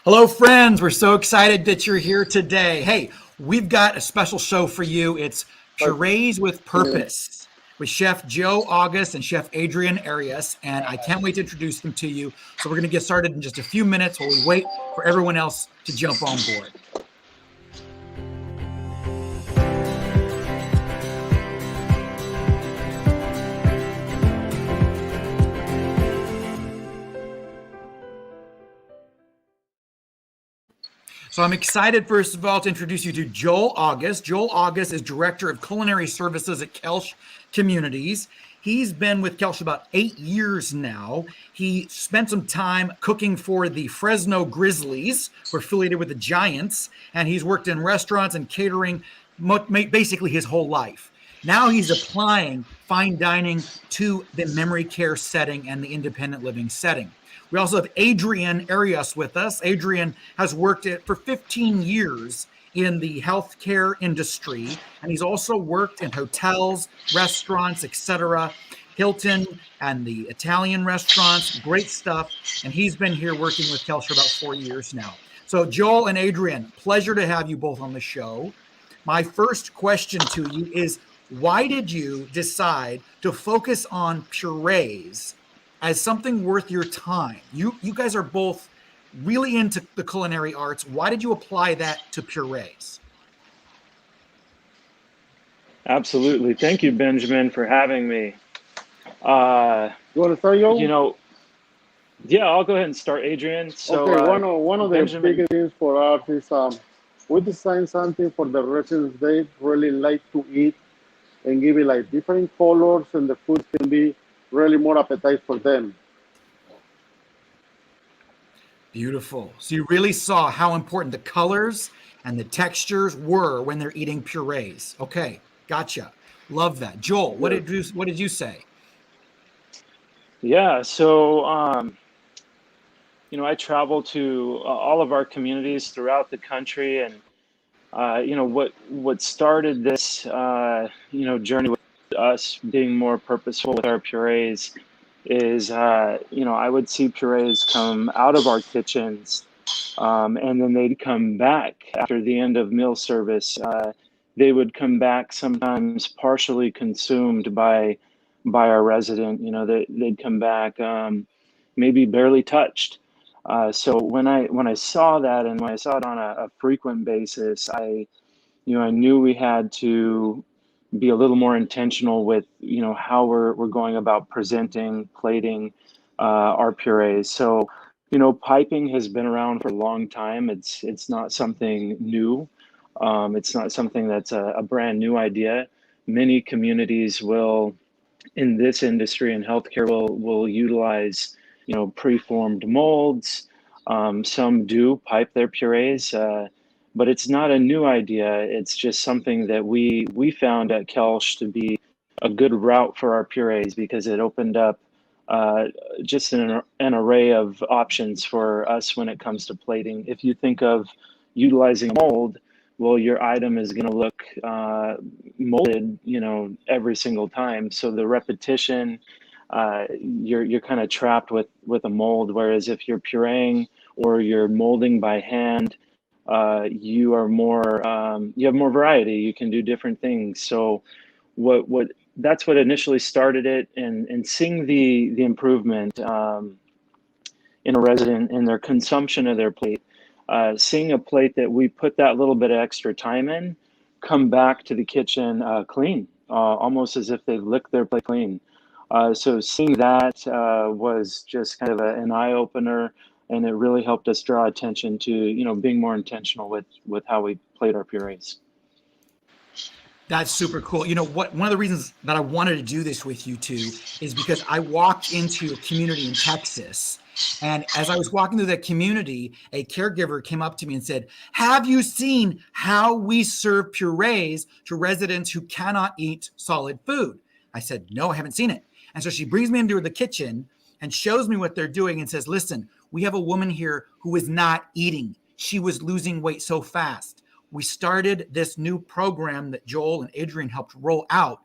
Hello, friends. We're so excited that you're here today. Hey, we've got a special show for you. It's Purees with Purpose with Chef Joe August and Chef Adrian Arias. And I can't wait to introduce them to you. So we're going to get started in just a few minutes while we wait for everyone else to jump on board. So I'm excited, first of all, to introduce you to Joel August. Joel August is Director of Culinary Services at Koelsch Communities. He's been with Koelsch about 8 years now. He spent some time cooking for the Fresno Grizzlies, who are affiliated with the Giants, and he's worked in restaurants and catering basically his whole life. Now he's applying fine dining to the memory care setting and the independent living setting. We also have Adrian Arias with us. Adrian has worked for 15 years in the healthcare industry, and he's also worked in hotels, restaurants, etc., Hilton and the Italian restaurants, great stuff. And he's been here working with Koelsch for about 4 years now. So Joel and Adrian, pleasure to have you both on the show. My first question to you is, why did you decide to focus on purees as something worth your time? You guys are both really into the culinary arts. Why did you apply that to purees? Absolutely. Thank you, Benjamin, for having me. You want to start, Joe? Yeah, I'll go ahead and start, Adrian. So, okay, one of the Benjamin, biggest things for us is we design something for the residents they really like to eat and give it like different colors, and the food can be really more appetite for them. Beautiful. So you really saw how important the colors and the textures were when they're eating purees. Okay, gotcha. Love that. Joel, what did you say? yeah. So, I travel to all of our communities throughout the country, and what started this journey with us being more purposeful with our purees is I would see purees come out of our kitchens, and then they'd come back after the end of meal service. They would come back sometimes partially consumed by our resident. They'd come back maybe barely touched. So when I saw that, and when I saw it on a frequent basis, I knew we had to be a little more intentional with how we're going about presenting, plating our purees. So piping has been around for a long time. It's not something new. It's not something that's a brand new idea. Many communities will, in this industry in healthcare, will utilize preformed molds. Some do pipe their purees. But it's not a new idea. It's just something that we found at Koelsch to be a good route for our purees, because it opened up just an array of options for us when it comes to plating. If you think of utilizing mold, well, your item is going to look molded, every single time. So the repetition, you're kind of trapped with a mold. Whereas if you're pureeing or you're molding by hand, you have more variety. You can do different things. So what that's what initially started it, and seeing the improvement in a resident in their consumption of their plate, seeing a plate that we put that little bit of extra time in come back to the kitchen clean, almost as if they licked their plate clean. So seeing that was just kind of an eye opener, and it really helped us draw attention to being more intentional with how we plate our purees. That's super cool. One of the reasons that I wanted to do this with you two is because I walked into a community in Texas, and as I was walking through that community, a caregiver came up to me and said, "Have you seen how we serve purees to residents who cannot eat solid food?" I said, "No, I haven't seen it." And so she brings me into the kitchen and shows me what they're doing and says, "Listen, we have a woman here who is not eating. She was losing weight so fast. We started this new program that Joel and Adrian helped roll out,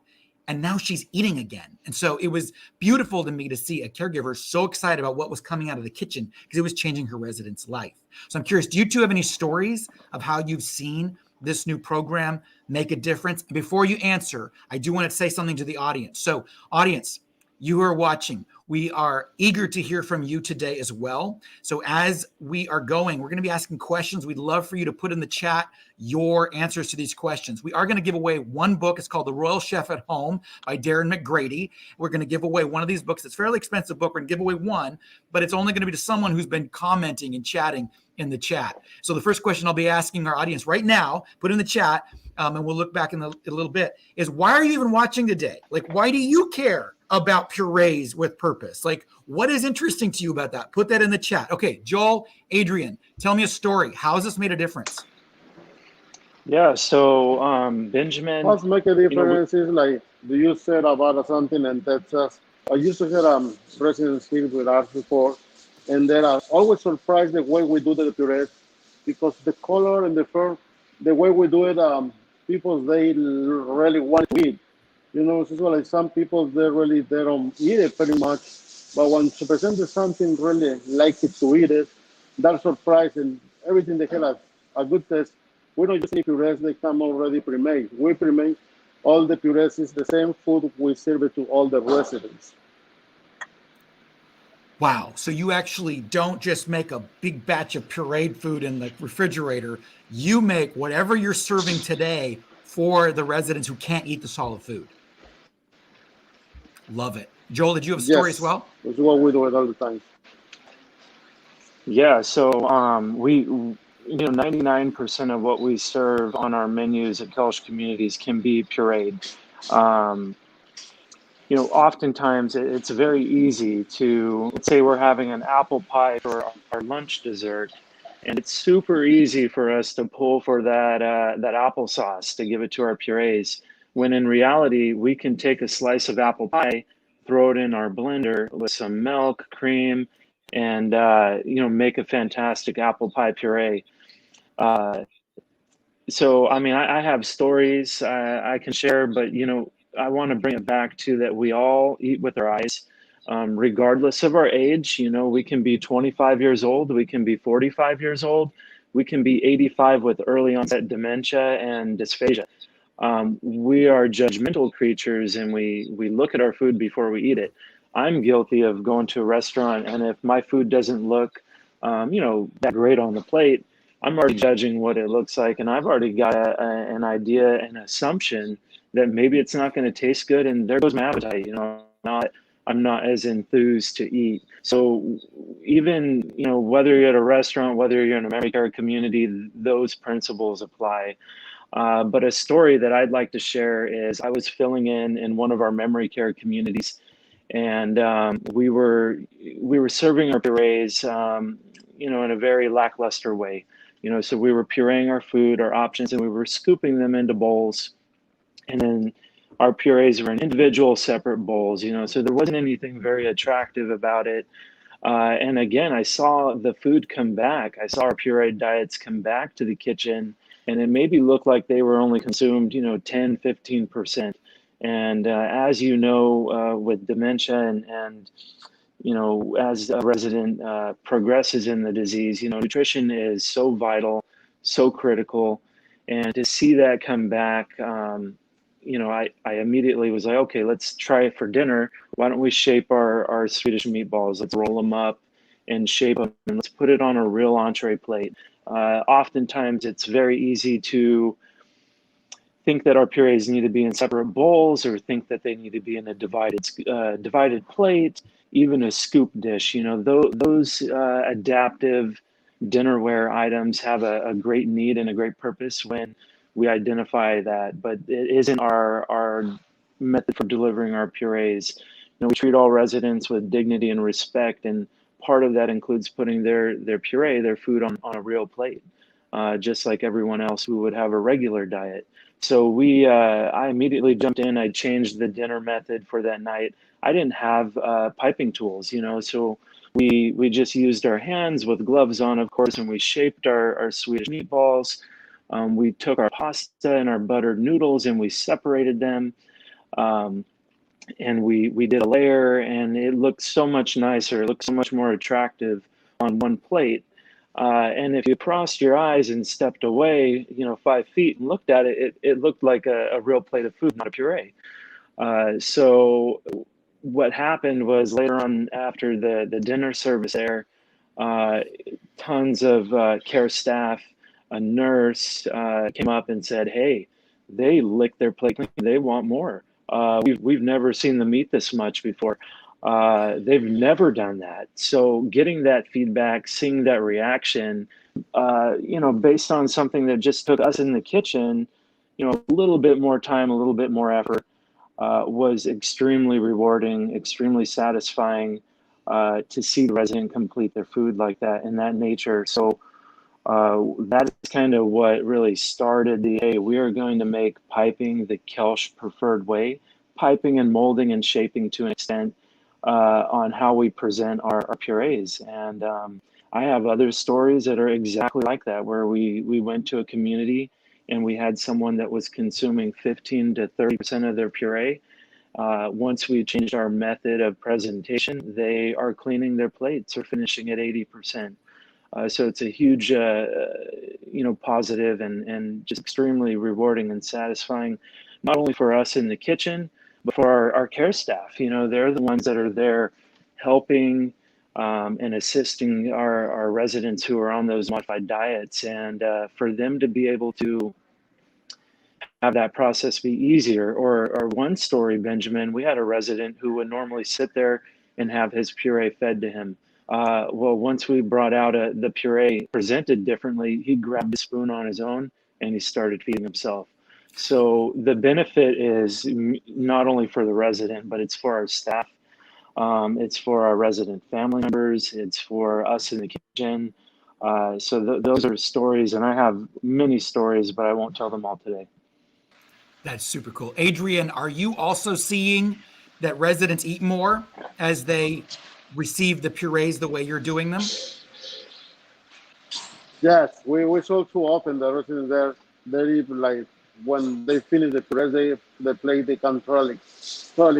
and now she's eating again. And so it was beautiful to me to see a caregiver so excited about what was coming out of the kitchen because it was changing her residents' life. So I'm curious, do you two have any stories of how you've seen this new program make a difference? Before you answer, I do want to say something to the audience. So audience, you who are watching, we are eager to hear from you today as well. So as we are going, we're going to be asking questions. We'd love for you to put in the chat your answers to these questions. We are going to give away one book. It's called The Royal Chef at Home by Darren McGrady. We're going to give away one of these books. It's a fairly expensive book. We're going to give away one, but it's only going to be to someone who's been commenting and chatting in the chat. So the first question I'll be asking our audience right now, put in the chat, and we'll look back in a little bit, is why are you even watching today? Like, why do you care about purees with purpose? Like, what is interesting to you about that? Put that in the chat. Okay, Joel, Adrian, tell me a story. How has this made a difference? Yeah, so Benjamin, What's make a difference is like, do you said about something in Texas? I used to have residents here with us before, and they are always surprised the way we do the purees because the color and the way we do it, people they really want to eat. You know, it's like some people they don't eat it pretty much, but when you present something really like it to eat it, they're surprised and everything they have a good taste. We don't use any purees, they come already pre-made. We pre-made all the purees is the same food we serve it to all the residents. Wow. So you actually don't just make a big batch of pureed food in the refrigerator. You make whatever you're serving today for the residents who can't eat the solid food. Love it. Joel, did you have a story as well? That's what we do it all the time. Yeah, so 99% of what we serve on our menus at Koelsch Communities can be pureed. Oftentimes it's very easy to, let's say we're having an apple pie for our lunch dessert, and it's super easy for us to pull for that applesauce to give it to our purees, when in reality, we can take a slice of apple pie, throw it in our blender with some milk, cream, and make a fantastic apple pie puree. So, I mean, I have stories I can share, but I want to bring it back to that we all eat with our eyes, regardless of our age. We can be 25 years old, we can be 45 years old, we can be 85 with early onset dementia and dysphagia. We are judgmental creatures, and we look at our food before we eat it. I'm guilty of going to a restaurant, and if my food doesn't look, that great on the plate, I'm already judging what it looks like, and I've already got an idea, an assumption that maybe it's not going to taste good, and there goes my appetite. I'm not as enthused to eat. So even whether you're at a restaurant, whether you're in a memory care community, those principles apply. But a story that I'd like to share is I was filling in one of our memory care communities, and we were serving our purees, in a very lackluster way. So we were pureeing our food, our options, and we were scooping them into bowls, and then our purees were in individual separate bowls. So there wasn't anything very attractive about it. And again, I saw the food come back. I saw our pureed diets come back to the kitchen, and it maybe looked like they were only consumed, 10, 15%. And as with dementia and as a resident progresses in the disease, nutrition is so vital, so critical. And to see that come back, I immediately was like, okay, let's try it for dinner. Why don't we shape our Swedish meatballs? Let's roll them up and shape them, and let's put it on a real entree plate. Oftentimes, it's very easy to think that our purees need to be in separate bowls, or think that they need to be in a divided plate, even a scoop dish. Those adaptive dinnerware items have a great need and a great purpose when we identify that, but it isn't our method for delivering our purees. We treat all residents with dignity and respect, and part of that includes putting their puree, their food on a real plate, just like everyone else who would have a regular diet. So I immediately jumped in. I changed the dinner method for that night. I didn't have piping tools, so we just used our hands with gloves on, of course, and we shaped our Swedish meatballs. We took our pasta and our buttered noodles and we separated them. And we did a layer, and it looked so much nicer. It looked so much more attractive on one plate. And if you crossed your eyes and stepped away, 5 feet and looked at it, it looked like a real plate of food, not a puree. So what happened was later on after the dinner service there, uh, tons of care staff, a nurse came up and said, "Hey, they licked their plate clean. They want more. We've never seen them eat this much before. They've never done that." So getting that feedback, seeing that reaction, based on something that just took us in the kitchen, a little bit more time, a little bit more effort, was extremely rewarding, extremely satisfying to see the resident complete their food like that in that nature. So that is kind of what really started the, hey, we are going to make piping the Koelsch preferred way, piping and molding and shaping to an extent on how we present our purees. And I have other stories that are exactly like that, where we went to a community and we had someone that was consuming 15 to 30% of their puree. Once we changed our method of presentation, they are cleaning their plates or finishing at 80%. So it's a huge, positive and just extremely rewarding and satisfying, not only for us in the kitchen, but for our care staff. They're the ones that are there helping and assisting our residents who are on those modified diets. And for them to be able to have that process be easier. Or one story, Benjamin, we had a resident who would normally sit there and have his puree fed to him. Well, once we brought out the puree presented differently, he grabbed a spoon on his own and he started feeding himself. So the benefit is not only for the resident, but it's for our staff. It's for our resident family members. It's for us in the kitchen. So those are stories, and I have many stories, but I won't tell them all today. That's super cool. Adrian, are you also seeing that residents eat more as they receive the purees the way you're doing them? Yes, we saw too often the residents there, they eat like when they finish the puree, the plate they come thoroughly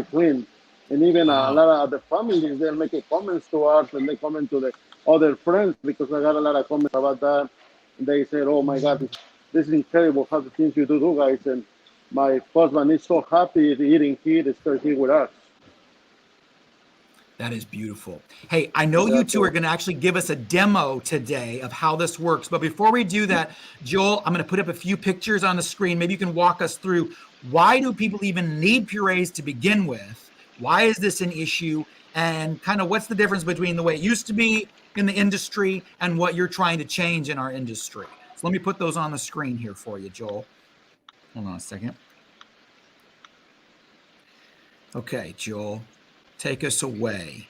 clean. And even a Wow. lot of the families, they're making comments to us and they comment to the other friends because I got a lot of comments about that. They said, oh my God, this is incredible how the things you do, guys. And my husband is so happy eating here, to start here with us. That is beautiful. Hey, I know Yeah, you two are so going to actually give us a demo today of how this works. But before we do that, Joel, I'm going to put up a few pictures on the screen. Maybe you can walk us through, why do people even need purees to begin with? Why is this an issue? And kind of what's the difference between the way it used to be in the industry and what you're trying to change in our industry? So let me put those on the screen here for you, Joel. Hold on a second. Okay, Joel, take us away.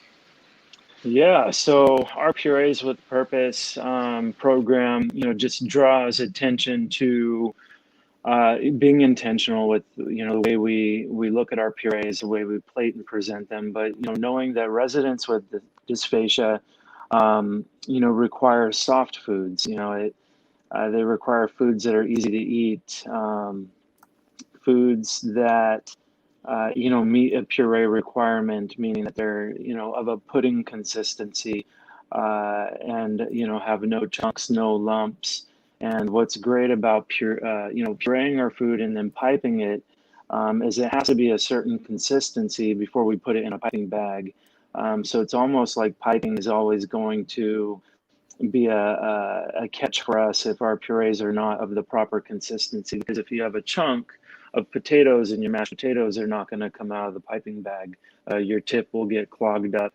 Yeah, so our Purees with Purpose program, just draws attention to being intentional with, the way we look at our purees, the way we plate and present them. But, knowing that residents with the dysphagia, require soft foods. They require foods that are easy to eat, foods that meet a puree requirement, meaning that they're, of a pudding consistency, and, have no chunks, no lumps. And what's great about pureeing our food and then piping it, is it has to be a certain consistency before we put it in a piping bag. So it's almost like piping is always going to be a catch for us if our purees are not of the proper consistency. Because if you have a chunk of potatoes in your mashed potatoes, they're not going to come out of the piping bag. Your tip will get clogged up.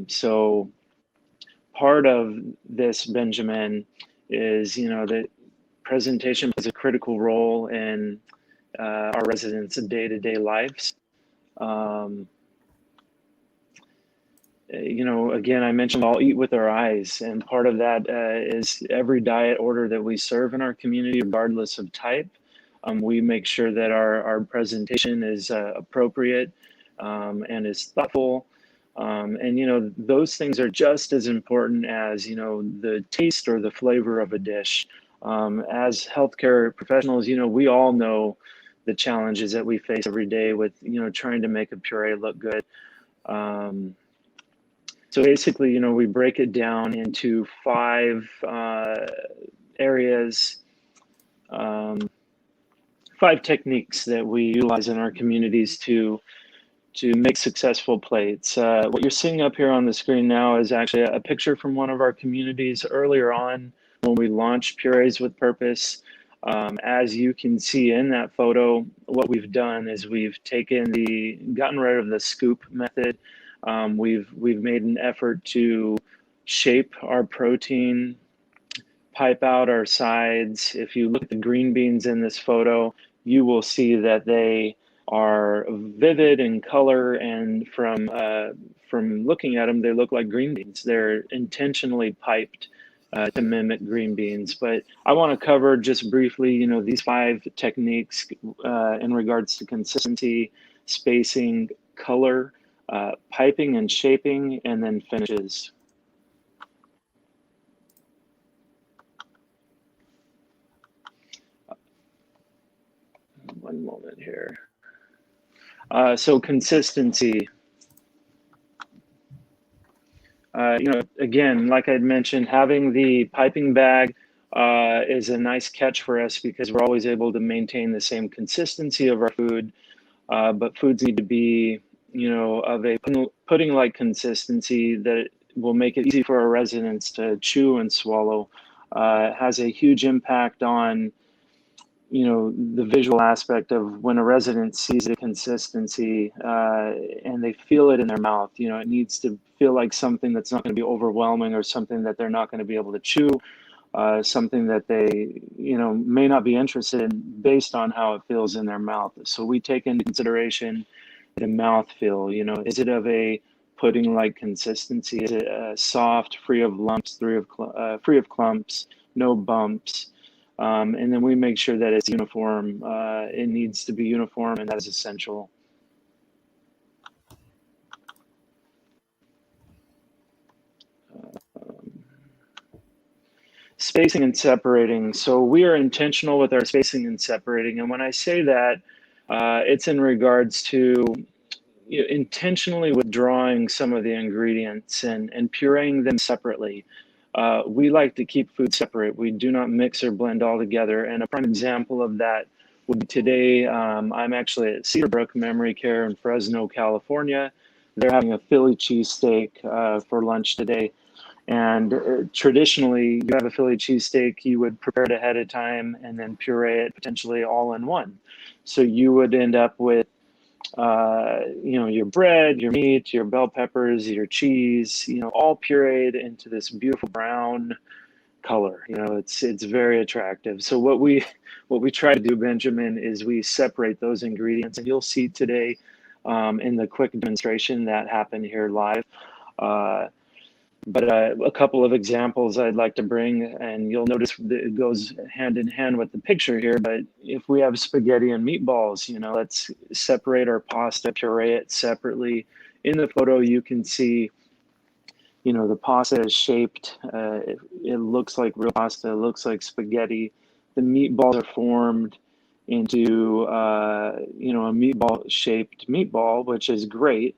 So part of this, Benjamin, is that presentation plays a critical role in our residents' day-to-day lives. Again, I mentioned all eat with our eyes, and part of that is every diet order that we serve in our community, regardless of type. We make sure that our presentation is appropriate and is thoughtful. And those things are just as important as, the taste or the flavor of a dish. As healthcare professionals, we all know the challenges that we face every day with, trying to make a puree look good. So basically, we break it down into 5 areas, 5 techniques that we utilize in our communities to make successful plates. What you're seeing up here on the screen now is actually a picture from one of our communities earlier on when we launched Purees with Purpose. As you can see in that photo, what we've done is we've gotten rid of the scoop method. We've made an effort to shape our protein, pipe out our sides. If you look at the green beans in this photo, you will see that they are vivid in color, and from looking at them, they look like green beans. They're intentionally piped to mimic green beans. But I want to cover just briefly, these 5 techniques in regards to consistency, spacing, color, piping and shaping, and then finishes. One moment here. So consistency. Again, like I'd mentioned, having the piping bag is a nice catch for us because we're always able to maintain the same consistency of our food, but foods need to be, of a pudding-like consistency that will make it easy for our residents to chew and swallow. It has a huge impact on, the visual aspect of when a resident sees the consistency and they feel it in their mouth. It needs to feel like something that's not going to be overwhelming or something that they're not going to be able to chew, something that they, may not be interested in based on how it feels in their mouth. So we take into consideration the mouth feel. Is it of a pudding-like consistency? Is it soft, free of lumps, free of clumps, no bumps? And then we make sure that it's uniform. It needs to be uniform, and that is essential. Spacing and separating. So we are intentional with our spacing and separating. And when I say that, it's in regards to intentionally withdrawing some of the ingredients and pureeing them separately. We like to keep food separate. We do not mix or blend all together. And a prime example of that would be today. I'm actually at Cedarbrook Memory Care in Fresno, California. They're having a Philly cheesesteak for lunch today. And traditionally, you have a Philly cheesesteak, you would prepare it ahead of time and then puree it potentially all in one. So you would end up with your bread, your meat, your bell peppers, your cheese, all pureed into this beautiful brown color. It's very attractive. So what we try to do, Benjamin, is we separate those ingredients, and you'll see today in the quick demonstration that happened here live. But a couple of examples I'd like to bring, and you'll notice that it goes hand in hand with the picture here. But if we have spaghetti and meatballs, let's separate our pasta, puree it separately. In the photo, you can see, the pasta is shaped. It looks like real pasta. It looks like spaghetti. The meatballs are formed into, a meatball-shaped meatball, which is great.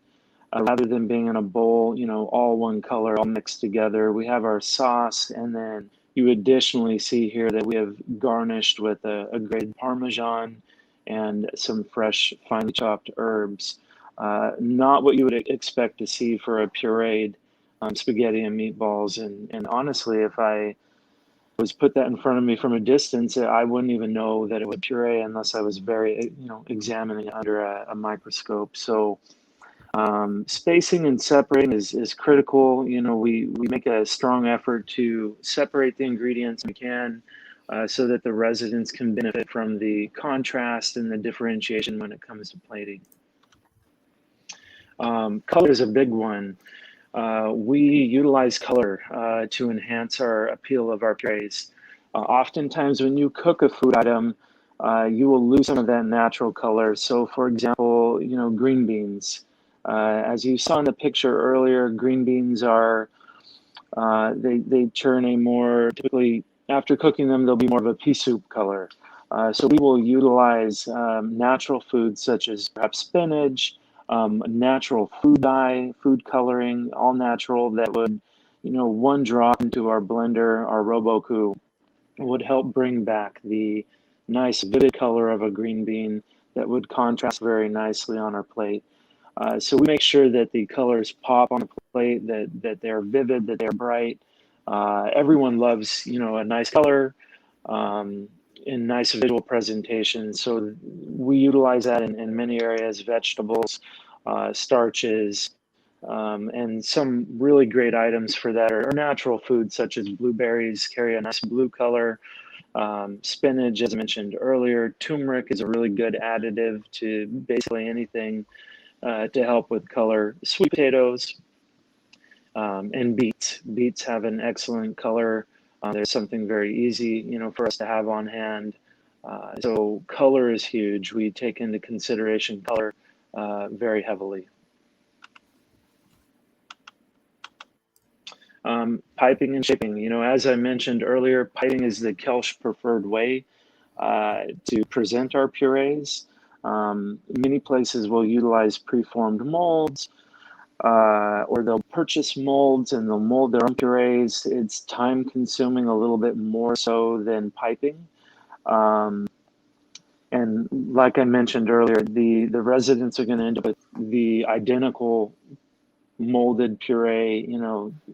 Rather than being in a bowl, all one color, all mixed together. We have our sauce, and then you additionally see here that we have garnished with a grated Parmesan and some fresh, finely chopped herbs. Not what you would expect to see for a pureed spaghetti and meatballs. And honestly, if I was put that in front of me from a distance, I wouldn't even know that it was puree unless I was very, examining it under a microscope. So spacing and separating is critical. We make a strong effort to separate the ingredients we can so that the residents can benefit from the contrast and the differentiation when it comes to plating. Color is a big one. We utilize color to enhance our appeal of our purees. Oftentimes when you cook a food item, you will lose some of that natural color. So for example, green beans. As you saw in the picture earlier, green beans are, they turn a more, typically after cooking them, they'll be more of a pea soup color. So we will utilize natural foods such as perhaps spinach, natural food dye, food coloring, all natural that would, one drop into our blender, our Roboku, would help bring back the nice vivid color of a green bean that would contrast very nicely on our plate. So we make sure that the colors pop on the plate, that they're vivid, that they're bright. Everyone loves, a nice color in nice visual presentation. So we utilize that in many areas, vegetables, starches, and some really great items for that are natural foods such as blueberries carry a nice blue color. Spinach, as I mentioned earlier, turmeric is a really good additive to basically anything to help with color. Sweet potatoes and beets. Beets have an excellent color. There's something very easy, for us to have on hand. So color is huge. We take into consideration color very heavily. Piping and shaping. As I mentioned earlier, piping is the Koelsch preferred way to present our purees. Many places will utilize preformed molds, or they'll purchase molds and they'll mold their own purees. It's time consuming a little bit more so than piping. And like I mentioned earlier, the residents are going to end up with the identical molded puree,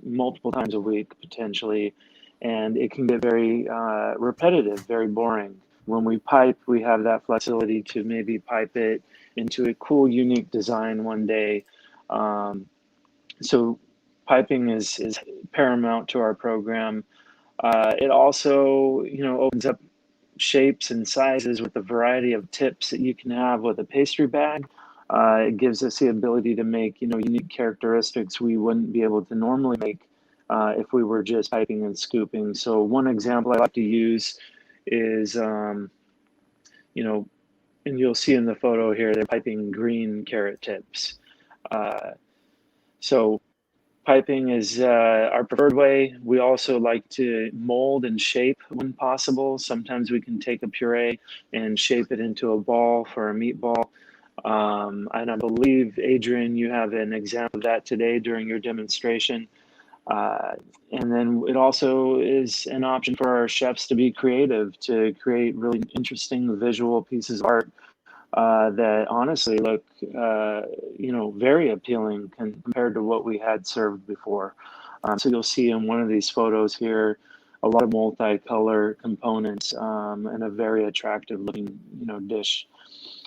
multiple times a week potentially, and it can get very repetitive, very boring. When we pipe, we have that flexibility to maybe pipe it into a cool, unique design one day. So piping is paramount to our program. It also, opens up shapes and sizes with a variety of tips that you can have with a pastry bag. It gives us the ability to make, unique characteristics we wouldn't be able to normally make if we were just piping and scooping. So one example I like to use is, and you'll see in the photo here, they're piping green carrot tips. So piping is our preferred way. We also like to mold and shape when possible. Sometimes we can take a puree and shape it into a ball for a meatball. And I believe, Adrian, you have an example of that today during your demonstration. And then it also is an option for our chefs to be creative, to create really interesting visual pieces of art that honestly look, very appealing compared to what we had served before. So you'll see in one of these photos here, a lot of multicolor components and a very attractive looking, dish.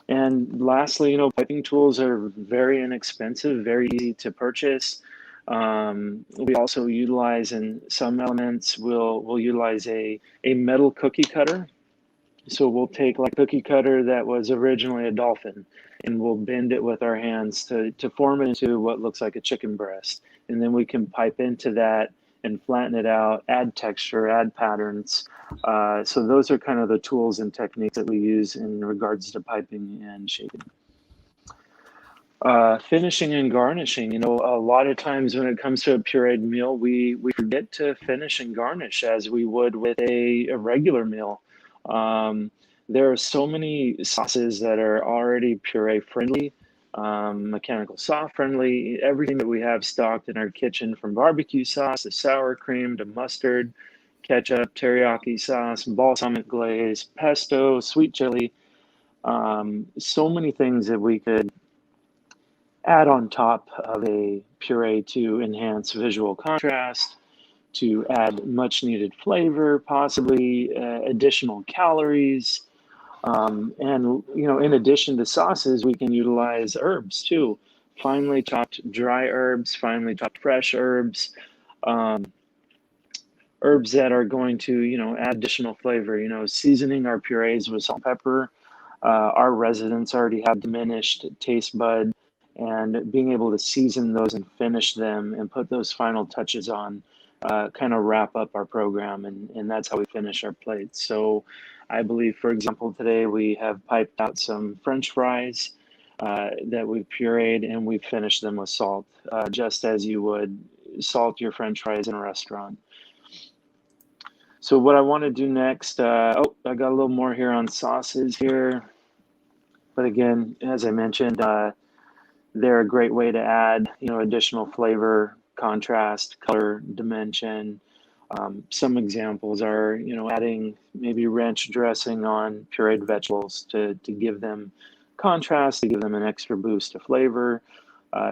And lastly, piping tools are very inexpensive, very easy to purchase. We also utilize in some elements, we'll utilize a metal cookie cutter. So we'll take like a cookie cutter that was originally a dolphin, and we'll bend it with our hands to form it into what looks like a chicken breast. And then we can pipe into that and flatten it out, add texture, add patterns. So those are kind of the tools and techniques that we use in regards to piping and shaping. Finishing and garnishing, a lot of times when it comes to a pureed meal, we forget to finish and garnish as we would with a regular meal. There are so many sauces that are already puree friendly, mechanical soft friendly, everything that we have stocked in our kitchen, from barbecue sauce to sour cream to mustard, ketchup, teriyaki sauce, balsamic glaze, pesto, sweet chili, so many things that we could add on top of a puree to enhance visual contrast, to add much needed flavor, possibly additional calories. And, in addition to sauces, we can utilize herbs too. Finely chopped dry herbs, finely chopped fresh herbs, herbs that are going to, add additional flavor, seasoning our purees with salt and pepper. Our residents already have diminished taste bud, and being able to season those and finish them and put those final touches on kind of wrap up our program, and that's how we finish our plates. So I believe, for example, today we have piped out some French fries that we've pureed, and we've finished them with salt, just as you would salt your French fries in a restaurant. So what I want to do next, oh, I got a little more here on sauces here. But again, as I mentioned, they're a great way to add, additional flavor, contrast, color, dimension. Some examples are, adding maybe ranch dressing on pureed vegetables to give them contrast, to give them an extra boost of flavor.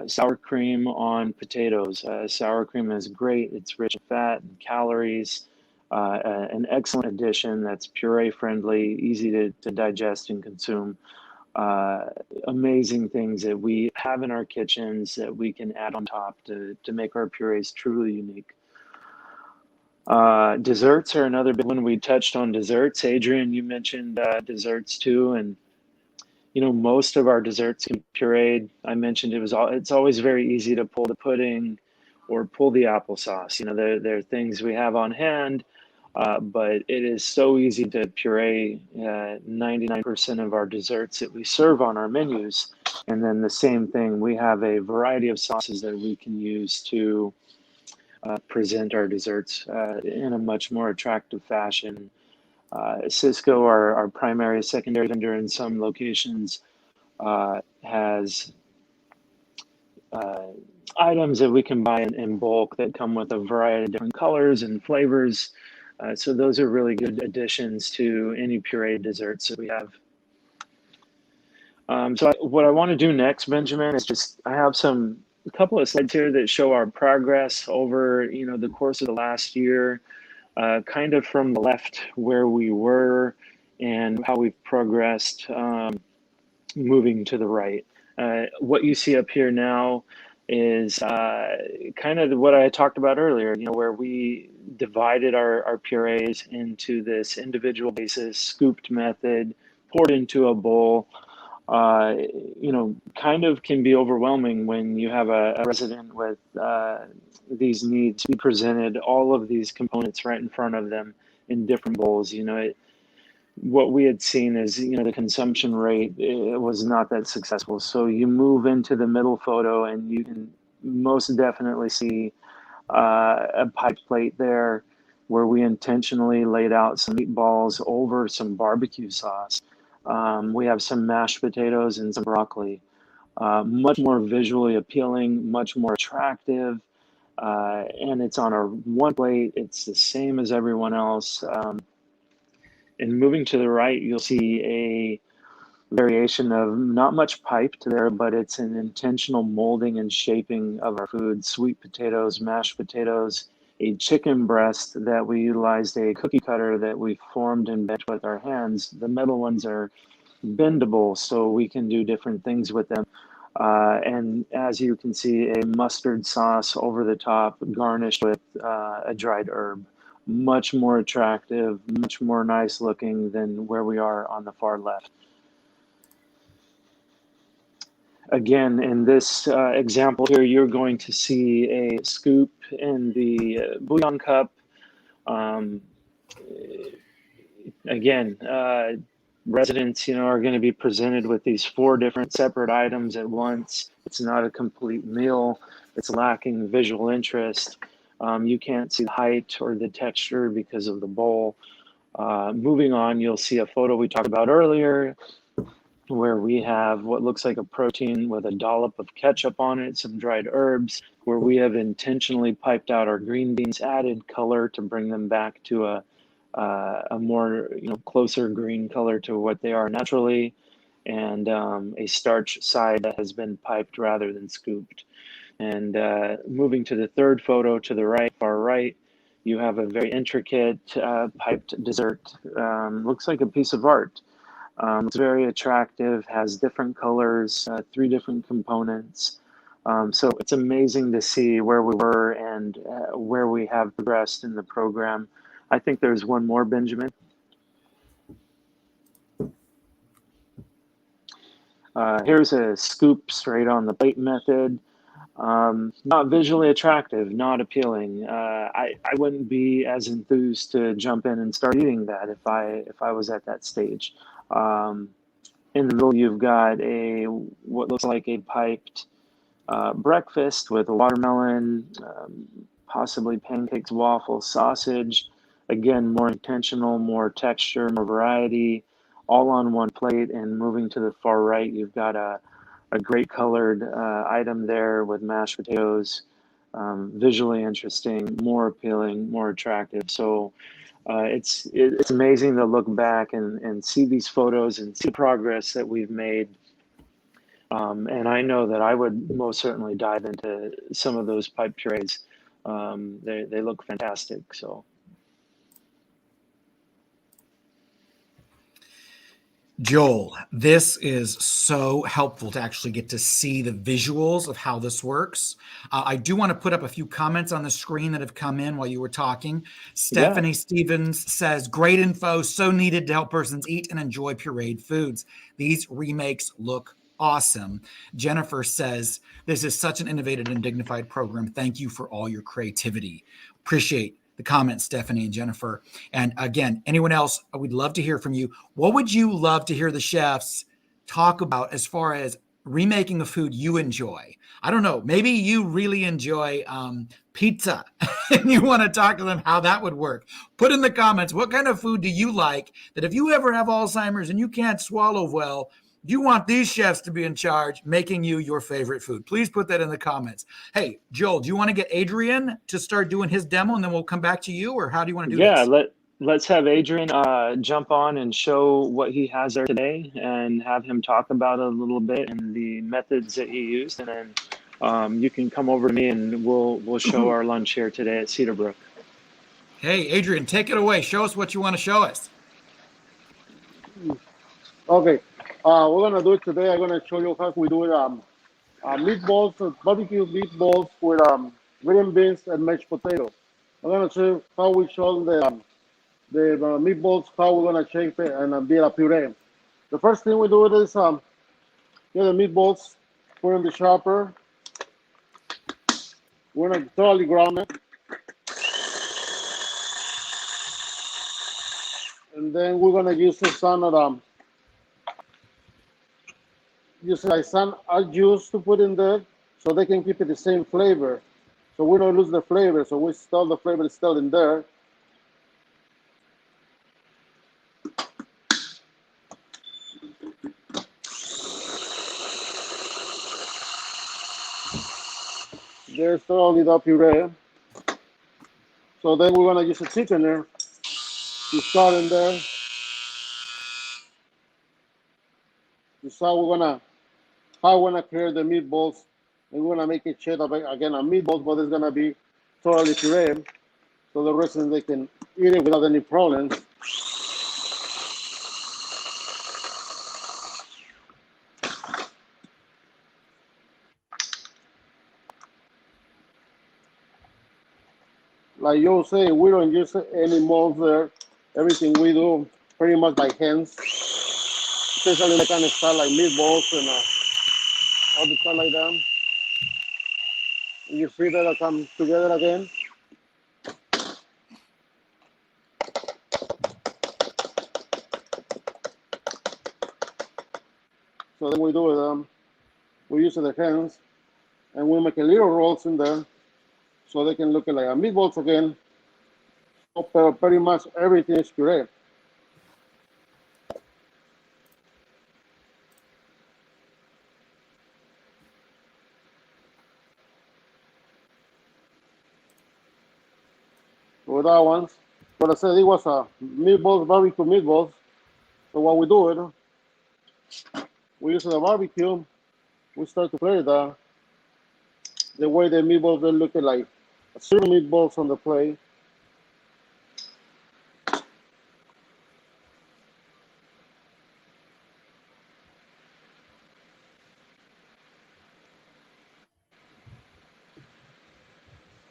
Sour cream on potatoes. Sour cream is great. It's rich in fat and calories. An excellent addition that's puree friendly, easy to digest and consume. uh, Amazing things that we have in our kitchens that we can add on top to make our purees truly unique. Desserts are another big one. We touched on desserts. Adrian, you mentioned desserts too, and most of our desserts can be pureed. I mentioned it's always very easy to pull the pudding or pull the applesauce. There are things we have on hand, but it is so easy to puree 99% of our desserts that we serve on our menus. And then the same thing, we have a variety of sauces that we can use to present our desserts in a much more attractive fashion. Cisco, our primary, secondary vendor in some locations, has uh, items that we can buy in bulk that come with a variety of different colors and flavors. So those are really good additions to any pureed desserts that we have. What I want to do next, Benjamin, is I have a couple of slides here that show our progress over the course of the last year, kind of from the left where we were and how we've progressed, moving to the right. What you see up here now is kind of what I talked about earlier, where we divided our purees into this individual basis, scooped method, poured into a bowl. Kind of can be overwhelming when you have a resident with these needs. We presented all of these components right in front of them in different bowls. What we had seen is, the consumption rate, it was not that successful. So you move into the middle photo and you can most definitely see a pie plate there where we intentionally laid out some meatballs over some barbecue sauce. We have some mashed potatoes and some broccoli. Much more visually appealing, much more attractive. And it's on our one plate. It's the same as everyone else. And moving to the right, you'll see a variation of not much piped there, but it's an intentional molding and shaping of our food. Sweet potatoes, mashed potatoes, a chicken breast that we utilized a cookie cutter that we formed and bent with our hands. The metal ones are bendable, so we can do different things with them. And as you can see, a mustard sauce over the top, garnished with a dried herb. Much more attractive, much more nice looking than where we are on the far left. Again, in this example here, you're going to see a scoop in the bouillon cup. Again, residents, are going to be presented with these 4 different separate items at once. It's not a complete meal. It's lacking visual interest. You can't see the height or the texture because of the bowl. Moving on, you'll see a photo we talked about earlier where we have what looks like a protein with a dollop of ketchup on it, some dried herbs, where we have intentionally piped out our green beans, added color to bring them back to a more closer green color to what they are naturally, and a starch side that has been piped rather than scooped. And moving to the third photo to the right, far right, you have a very intricate piped dessert. Looks like a piece of art. It's very attractive, has different colors, 3 different components. So it's amazing to see where we were and where we have progressed in the program. I think there's one more, Benjamin. Here's a scoop straight on the plate method. Not visually attractive, not appealing. I wouldn't be as enthused to jump in and start eating that if I was at that stage. In the middle, you've got what looks like a piped breakfast with a watermelon, possibly pancakes, waffles, sausage, again, more intentional, more texture, more variety, all on one plate. And moving to the far right, you've got a great colored item there with mashed potatoes, visually interesting, more appealing, more attractive. So it's amazing to look back and see these photos and see progress that we've made. And I know that I would most certainly dive into some of those pipe purees. They look fantastic. So. Joel, this is so helpful to actually get to see the visuals of how this works. I do want to put up a few comments on the screen that have come in while you were talking. Stephanie Stevens says, great info, so needed to help persons eat and enjoy pureed foods. These remakes look awesome. Jennifer says, this is such an innovative and dignified program. Thank you for all your creativity. Appreciate the comments, Stephanie and Jennifer. And again, anyone else, we'd love to hear from you. What would you love to hear the chefs talk about as far as remaking a food you enjoy? I don't know. Maybe you really enjoy pizza and you want to talk to them how that would work. Put in the comments, what kind of food do you like that if you ever have Alzheimer's and you can't swallow well, you want these chefs to be in charge, making you your favorite food. Please put that in the comments. Hey, Joel, do you want to get Adrian to start doing his demo and then we'll come back to you, or how do you want to do this? Yeah, let's have Adrian jump on and show what he has there today and have him talk about it a little bit and the methods that he used. And then you can come over to me and we'll show our lunch here today at Cedarbrook. Hey, Adrian, take it away. Show us what you want to show us. Okay, we're gonna do it today. I'm gonna show you how we do it. Meatballs, barbecue meatballs with green beans and mashed potato. I'm gonna show you how we show the meatballs, how we're gonna shape it and be a puree. The first thing we do is get the meatballs, put in the chopper. We're gonna thoroughly ground it, and then we're gonna use some of use like some juice to put in there so they can keep it the same flavor. So we don't lose the flavor. So we still, the flavor is still in there. There's thoroughly the puree. So then we're gonna use a thickener to start in there. This is how we're gonna clear the meatballs, and we're gonna make it shape of again a meatballs, but it's gonna be thoroughly pureed, so the residents they can eat it without any problems. Like you say, we don't use any molds there. Everything we do pretty much by hands, especially the kind of stuff like meatballs and all the stuff like that. You see that come together again. So then we do it. We use the hands, and we make a little rolls in there, so they can look like a meatballs again. But pretty much everything is puree. With that ones, but I said it was a meatballs, barbecue meatballs. So what we do it, we use the barbecue. We start to play the way the meatballs they look like zero meatballs on the plate.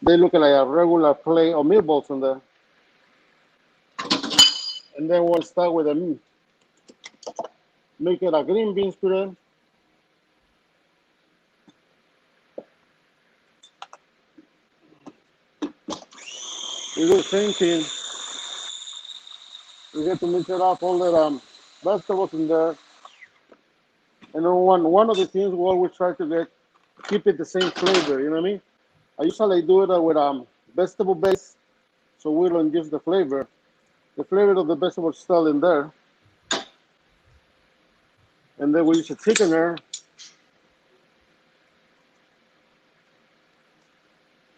They look like a regular plate of meatballs on there. And then we'll start with the meat. Make it a green beans puree. We do the same thing. We get to mix it up, all the vegetables in there. And then one of the things we always try to keep it the same flavor, you know what I mean? I usually do it with vegetable base, so we don't use the flavor. the flavor of the vegetables still in there. And then we use a thickener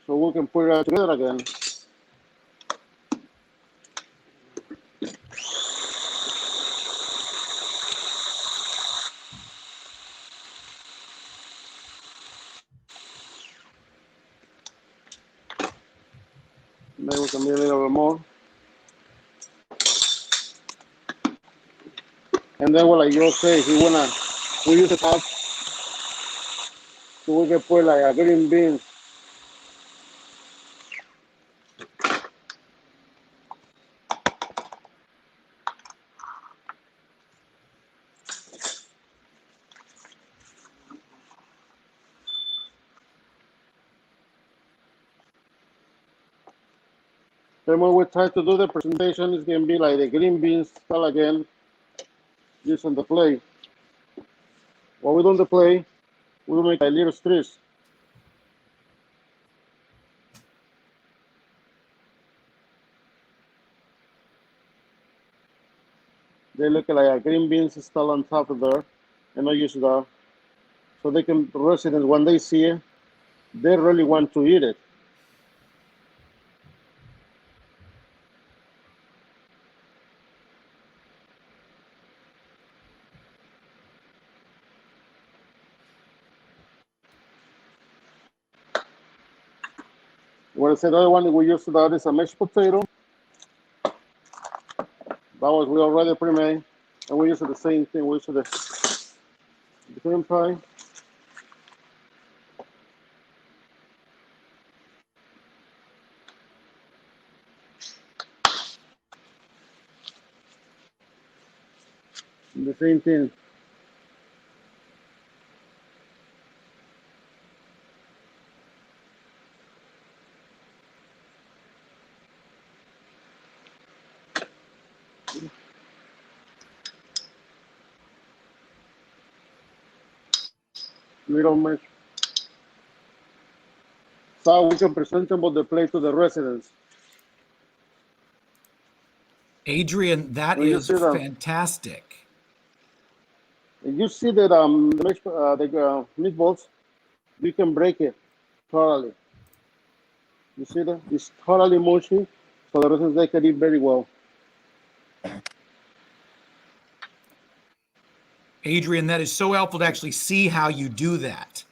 so we can put it all together again. Maybe we can be a little bit more. And then, like you say, we use the top so we can put like a green beans. Then when we try to do the presentation, it's going to be like the green beans style again, using the plate. When we do the plate, we make a little strips. They look like a green beans style on top of there, and I use that. So they can, residents, when they see it, they really want to eat it. What I said, the other one that we use that is a mashed potato. That was we already pre-made, and we use the same thing. We use the cream pie. The same thing. Little mash. So we can present about the plate to the residents. Adrian, that When you is see them, fantastic. and you see that the meatballs, you can break it totally. You see that? It's totally mushy, so the residents they can eat very well. Adrian, that is so helpful to actually see how you do that.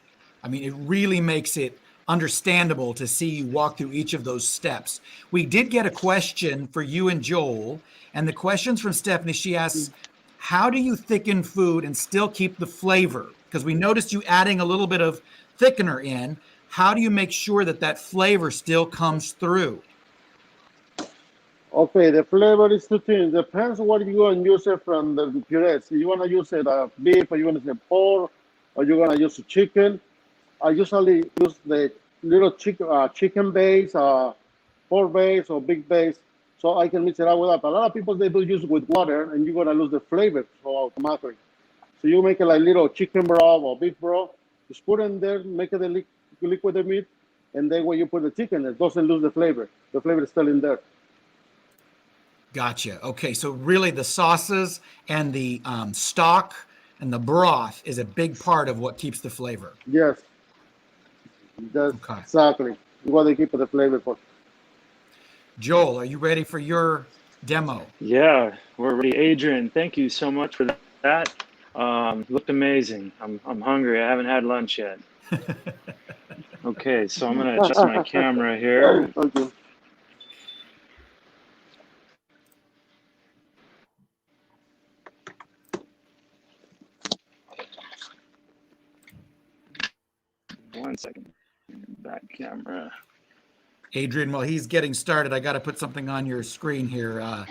I mean, it really makes it understandable to see you walk through each of those steps. We did get a question for you and Joel, and the question's from Stephanie. She asks, how do you thicken food and still keep the flavor? Because we noticed you adding a little bit of thickener in. How do you make sure that that flavor still comes through? Okay, the flavor is two things. Depends what you want to use it from the puree. So you want to use it beef, or you want to use pork, or you want to use chicken. I usually use the little chicken base, pork base, or big base, so I can mix it out with that. A lot of people they do use it with water, and you're gonna lose the flavor so automatically. So you make it like little chicken broth or beef broth. Just put it in there, make it a liquid the meat, and then when you put the chicken, it doesn't lose the flavor. The flavor is still in there. Gotcha. Okay, so really the sauces and the stock and the broth is a big part of what keeps the flavor. Yes, that's Okay. exactly what they keep the flavor for. Joel, are you ready for your demo? Yeah, we're ready. Adrian, thank you so much for that. Looked amazing. I'm hungry. I haven't had lunch yet. Okay, so I'm gonna adjust my camera here. Okay. One second. Back camera. Adrian, while he's getting started, I got to put something on your screen here.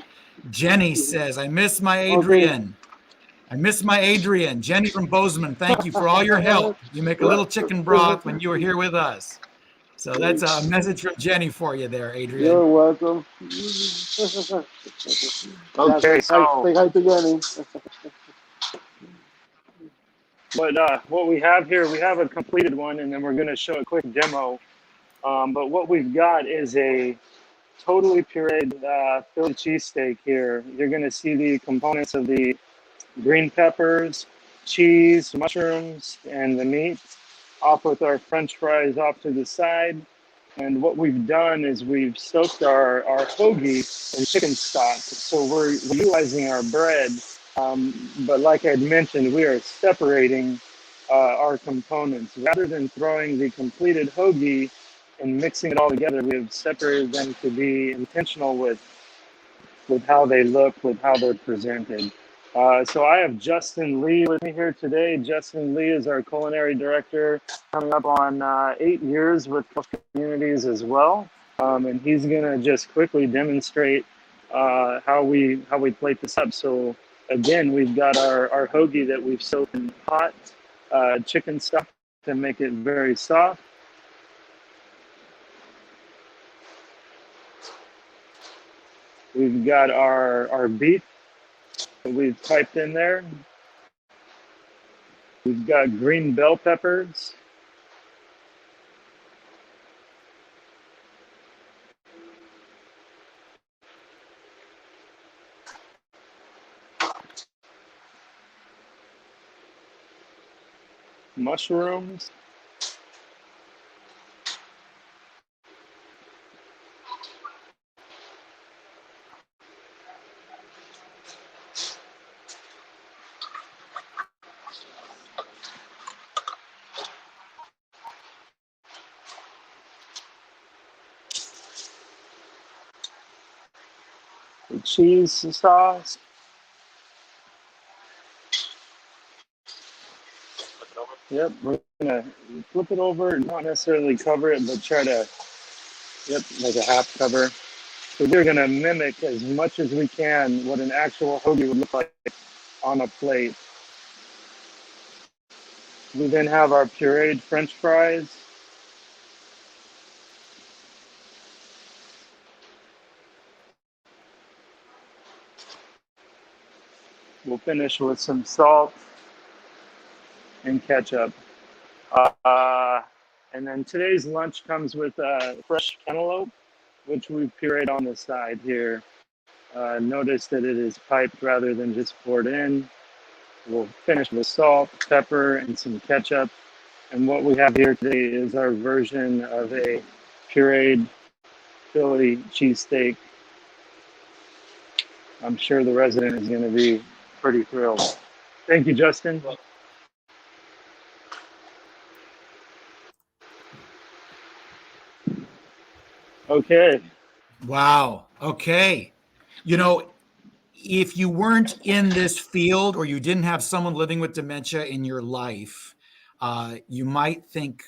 Jenny says, I miss my Adrian. I miss my Adrian. Jenny from Bozeman, thank you for all your help. You make a little chicken broth when you were here with us. So that's a message from Jenny for you there, Adrian. You're welcome. Okay, so say hi to Jenny. what we have here, we have a completed one, and then we're going to show a quick demo. But what we've got is a totally pureed Philly cheesesteak here. You're going to see the components of the green peppers, cheese, mushrooms, and the meat, off with our French fries off to the side. And what we've done is we've soaked our hoagie in chicken stock. So we're utilizing our bread. But like I mentioned, we are separating our components. Rather than throwing the completed hoagie and mixing it all together, we have separated them to be intentional with how they look, with how they're presented. So I have Justin Lee with me here today. Justin Lee is our culinary director, coming up on 8 years with Koelsch Communities as well. And he's gonna just quickly demonstrate how we plate this up. So again, we've got our hoagie that we've soaked in hot chicken stock to make it very soft. We've got our beef that we've piped in there. We've got green bell peppers. Mushrooms. The cheese sauce. Yep, we're gonna flip it over, not necessarily cover it, but try to, yep, like a half cover. So we're gonna mimic as much as we can what an actual hoagie would look like on a plate. We then have our pureed French fries. We'll finish with some salt and ketchup. And then today's lunch comes with fresh cantaloupe, which we've pureed on the side here. Notice that it is piped rather than just poured in. We'll finish with salt, pepper, and some ketchup. And what we have here today is our version of a pureed Philly cheesesteak. I'm sure the resident is going to be pretty thrilled. Thank you, Justin. Okay. Wow. Okay. You know, if you weren't in this field or you didn't have someone living with dementia in your life, you might think,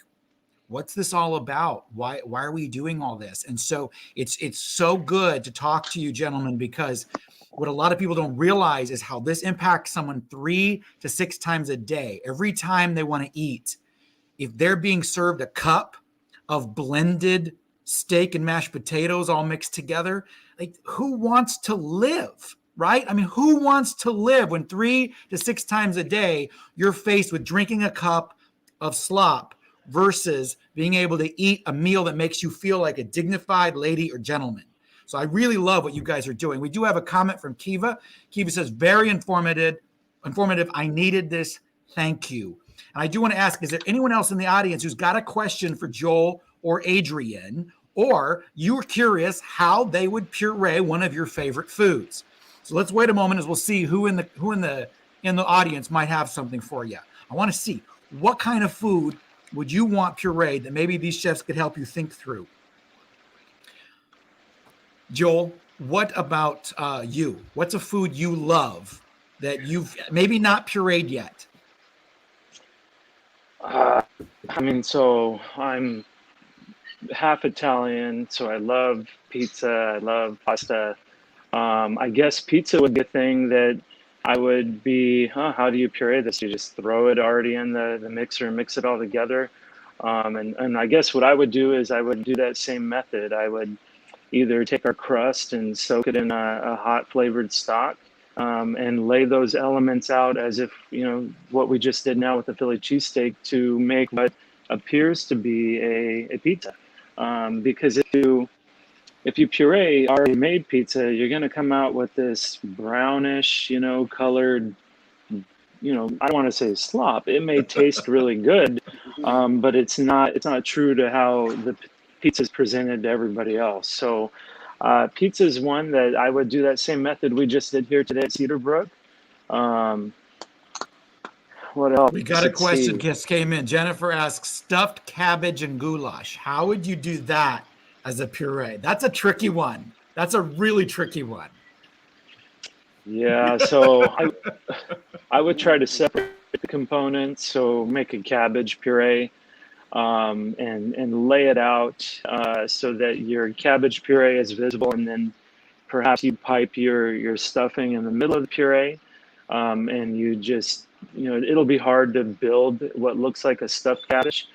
what's this all about? Why are we doing all this? And so it's so good to talk to you gentlemen, because what a lot of people don't realize is how this impacts someone 3 to 6 times a day. Every time they want to eat, if they're being served a cup of blended steak and mashed potatoes all mixed together, like, who wants to live, right? I mean, who wants to live when 3 to 6 times a day you're faced with drinking a cup of slop versus being able to eat a meal that makes you feel like a dignified lady or gentleman? So I really love what you guys are doing. We do have a comment from Kiva. Kiva says, very informative. I needed this. Thank you. And I do want to ask, is there anyone else in the audience who's got a question for Joel or Adrian, or you're curious how they would puree one of your favorite foods? So let's wait a moment as we'll see who in the audience might have something for you. I want to see, what kind of food would you want pureed that maybe these chefs could help you think through? Joel, what about you? What's a food you love that you've maybe not pureed yet? I mean, so I'm half Italian, so I love pizza, I love pasta. I guess pizza would be a thing that I would be, how do you puree this? You just throw it already in the mixer and mix it all together. And I guess what I would do is I would do that same method. I would either take our crust and soak it in a hot flavored stock, and lay those elements out as if, what we just did now with the Philly cheesesteak, to make what appears to be a pizza. Because if if you puree already made pizza, you're going to come out with this brownish, colored, I don't want to say slop. It may taste really good, but it's not true to how the pizza is presented to everybody else. So pizza is one that I would do that same method we just did here today at Cedarbrook. What else? We got a question just came in. Jennifer asks, stuffed cabbage and goulash. How would you do that as a puree? That's a tricky one. That's a really tricky one. Yeah, so I would try to separate the components. So make a cabbage puree and lay it out so that your cabbage puree is visible, and then perhaps you pipe your stuffing in the middle of the puree, and you just, it'll be hard to build what looks like a stuffed cabbage.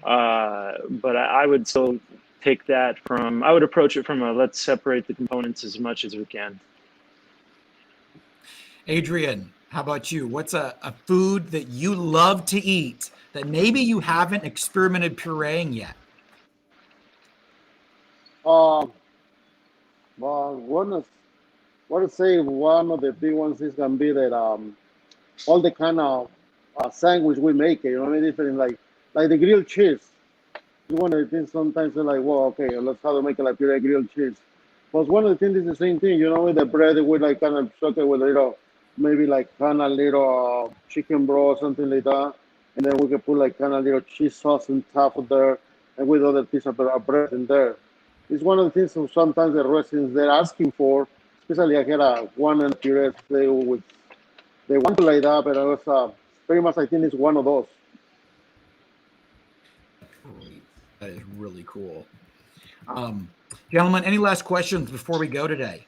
But I would still take that I would approach it from let's separate the components as much as we can. Adrian, how about you? What's a food that you love to eat that maybe you haven't experimented pureeing yet? Well, what to say, one of the big ones is gonna be that all the kind of sandwich we make, different like the grilled cheese. One of the things sometimes they're like, well, okay, let's how to make it like puree grilled cheese. But one of the things is the same thing, with the bread we like kind of soak it with a little, maybe like kind of little chicken broth or something like that, and then we can put like kind of little cheese sauce on top of there, and with other piece of bread in there. It's one of the things that sometimes the residents they're asking for. Especially I had one and puree they want to like that, but I was pretty much I think it's one of those. That is really cool. Gentlemen, any last questions before we go today?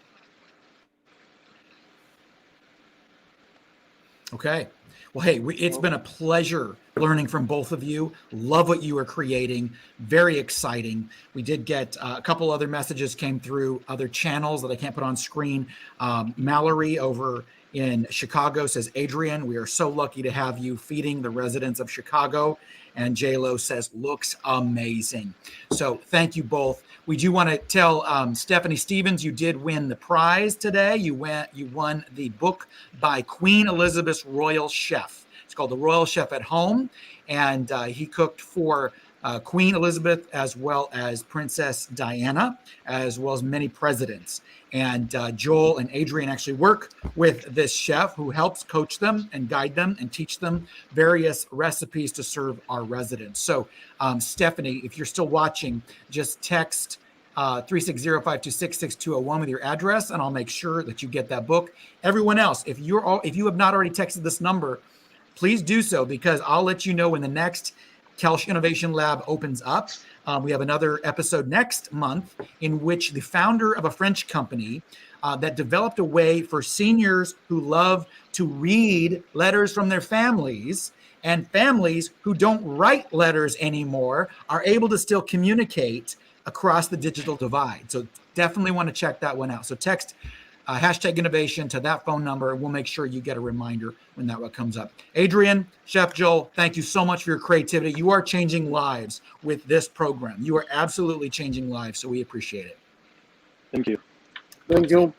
Okay. Well, hey, it's been a pleasure learning from both of you. Love what you are creating. Very exciting. We did get a couple other messages came through other channels that I can't put on screen. Mallory over in Chicago says, Adrian, we are so lucky to have you feeding the residents of Chicago. And JLo says, looks amazing. So thank you both. We do want to tell Stephanie Stevens, you did win the prize today. You won the book by Queen Elizabeth's Royal Chef. It's called The Royal Chef at Home. And he cooked for Queen Elizabeth as well as Princess Diana, as well as many presidents. And Joel and Adrian actually work with this chef who helps coach them and guide them and teach them various recipes to serve our residents. So Stephanie, if you're still watching, just text 360-526-6201 with your address, and I'll make sure that you get that book. Everyone else, if you have not already texted this number, please do so, because I'll let you know when the next Koelsch Innovation Lab opens up. We have another episode next month in which the founder of a French company that developed a way for seniors who love to read letters from their families, and families who don't write letters anymore are able to still communicate across the digital divide. So definitely want to check that one out. So text hashtag innovation to that phone number, and we'll make sure you get a reminder when that one comes up. Adrian, Chef Joel, thank you so much for your creativity. You are changing lives with this program. You are absolutely changing lives, so we appreciate it. Thank you. Thank you.